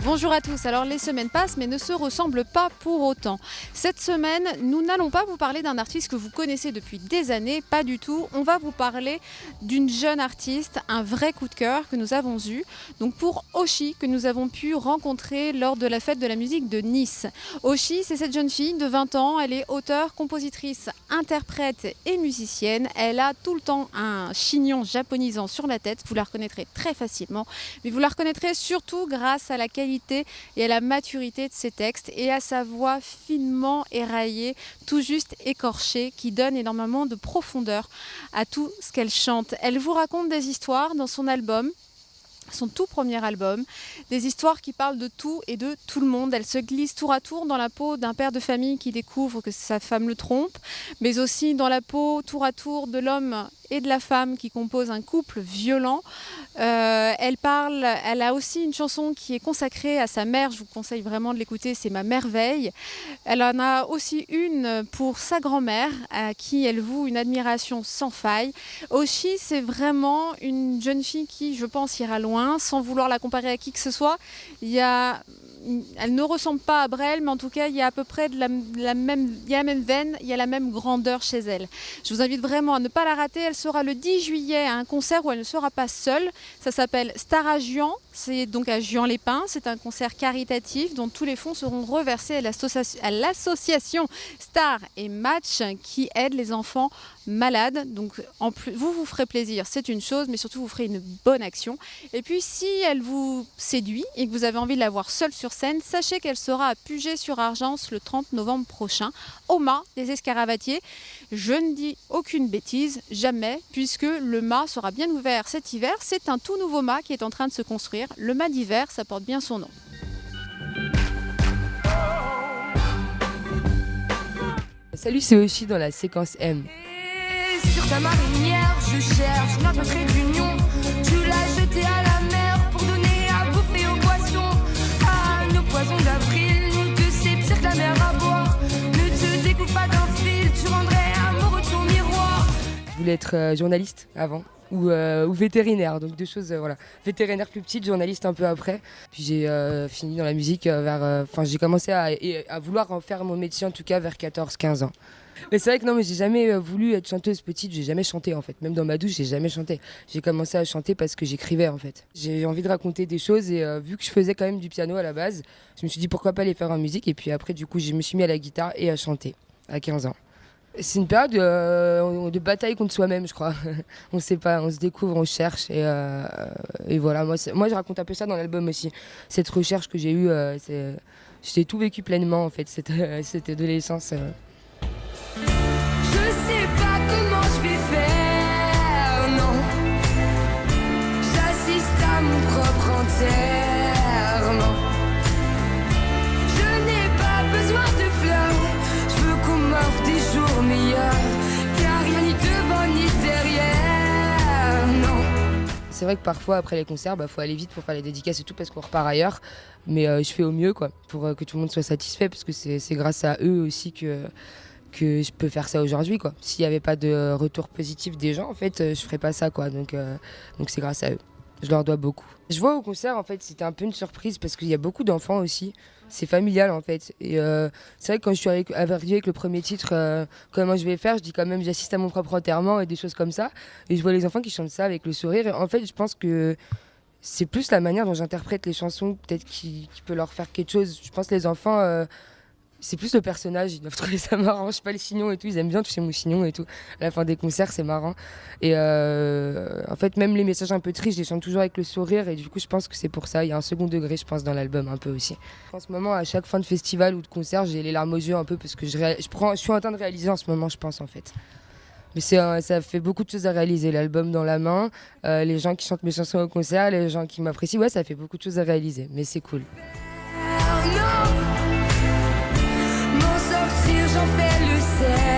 Bonjour à tous, alors les semaines passent mais ne se ressemblent pas pour autant. Cette semaine, nous n'allons pas vous parler d'un artiste que vous connaissez depuis des années, pas du tout. On va vous parler d'une jeune artiste, un vrai coup de cœur que nous avons eu. Donc pour Oshi, que nous avons pu rencontrer lors de la fête de la musique de Nice. Oshi, c'est cette jeune fille de 20 ans, elle est auteure, compositrice, interprète et musicienne. Elle a tout le temps un chignon japonisant sur la tête, vous la reconnaîtrez très facilement. Mais vous la reconnaîtrez surtout grâce à la qualité et à la maturité de ses textes et à sa voix finement éraillée, tout juste écorchée, qui donne énormément de profondeur à tout ce qu'elle chante. Elle vous raconte des histoires dans son album, son tout premier album, des histoires qui parlent de tout et de tout le monde. Elle se glisse tour à tour dans la peau d'un père de famille qui découvre que sa femme le trompe, mais aussi dans la peau tour à tour de l'homme et de la femme qui composent un couple violent. Elle a aussi une chanson qui est consacrée à sa mère, je vous conseille vraiment de l'écouter, c'est Ma Merveille. Elle en a aussi une pour sa grand-mère, à qui elle voue une admiration sans faille. Oshi, c'est vraiment une jeune fille qui, je pense, ira loin, sans vouloir la comparer à qui que ce soit. Elle ne ressemble pas à Brel, mais en tout cas, il y a à peu près il y a la même veine, il y a la même grandeur chez elle. Je vous invite vraiment à ne pas la rater. Elle sera le 10 juillet à un concert où elle ne sera pas seule. Ça s'appelle Star à Juan. C'est donc à Juan-les-Pins. C'est un concert caritatif dont tous les fonds seront reversés à l'association Star et Match qui aide les enfants malades. Donc en plus, vous ferez plaisir, c'est une chose, mais surtout vous ferez une bonne action. Et puis si elle vous séduit et que vous avez envie de la voir seule sur scène, sachez qu'elle sera à Puget-sur-Argence le 30 novembre prochain, au mât des Escaravatiers. Je ne dis aucune bêtise, jamais, puisque le mât sera bien ouvert cet hiver. C'est un tout nouveau mât qui est en train de se construire. Le mât d'hiver, ça porte bien son nom. Salut, c'est Oshi dans la séquence M. Et sur ta marinière, je cherche notre trait d'union. Tu l'as jeté à la mer pour donner à bouffer aux poissons. Ah, nos poisons d'avril, nous deux, c'est pire que la mer à boire. Ne te découpe pas d'un fil, tu rendrais amoureux de ton miroir. Je voulais être journaliste avant ou vétérinaire, donc deux choses, voilà. Vétérinaire plus petite, journaliste un peu après. Puis j'ai fini dans la musique j'ai commencé à vouloir en faire mon métier en tout cas vers 14-15 ans. Mais c'est vrai que non, mais j'ai jamais voulu être chanteuse petite, j'ai jamais chanté en fait. Même dans ma douche, j'ai jamais chanté. J'ai commencé à chanter parce que j'écrivais en fait. J'ai envie de raconter des choses et vu que je faisais quand même du piano à la base, je me suis dit pourquoi pas les faire en musique. Et puis après, du coup, je me suis mis à la guitare et à chanter à 15 ans. C'est une période de bataille contre soi-même, je crois. On sait pas, on se découvre, on cherche et voilà. Moi, je raconte un peu ça dans l'album aussi. Cette recherche que j'ai eue, j'ai tout vécu pleinement en fait, cette adolescence. Je sais pas comment je vais faire, non. J'assiste à mon propre enterrement. Je n'ai pas besoin de fleurs, je veux qu'on m'offre des jours meilleurs. Car rien ni devant ni derrière, non. C'est vrai que parfois après les concerts, faut aller vite pour faire les dédicaces et tout parce qu'on repart ailleurs. Mais je fais au mieux quoi, pour que tout le monde soit satisfait parce que c'est grâce à eux aussi que je peux faire ça aujourd'hui quoi. S'il n'y avait pas de retour positif des gens en fait, je ferais pas ça quoi. Donc c'est grâce à eux. Je leur dois beaucoup. Je vois au concert en fait, c'était un peu une surprise parce qu'il y a beaucoup d'enfants aussi. C'est familial en fait. Et c'est vrai que quand je suis arrivée avec le premier titre, comment je vais faire, je dis quand même j'assiste à mon propre enterrement et des choses comme ça. Et je vois les enfants qui chantent ça avec le sourire. Et en fait, je pense que c'est plus la manière dont j'interprète les chansons peut-être qui peut leur faire quelque chose. Je pense que les enfants, c'est plus le personnage, ils doivent trouver ça marrant. Je sais pas, les chignons et tout, ils aiment bien toucher mon chignon et tout. À la fin des concerts, c'est marrant. Et en fait, même les messages un peu tristes, je les chante toujours avec le sourire. Et du coup, je pense que c'est pour ça. Il y a un second degré, je pense, dans l'album un peu aussi. En ce moment, à chaque fin de festival ou de concert, j'ai les larmes aux yeux un peu parce que je suis en train de réaliser en ce moment, je pense, en fait. Mais ça fait beaucoup de choses à réaliser, l'album dans la main, les gens qui chantent mes chansons au concert, les gens qui m'apprécient, ouais, ça fait beaucoup de choses à réaliser, mais c'est cool. Non, m'en sortir, j'en fais le cercle.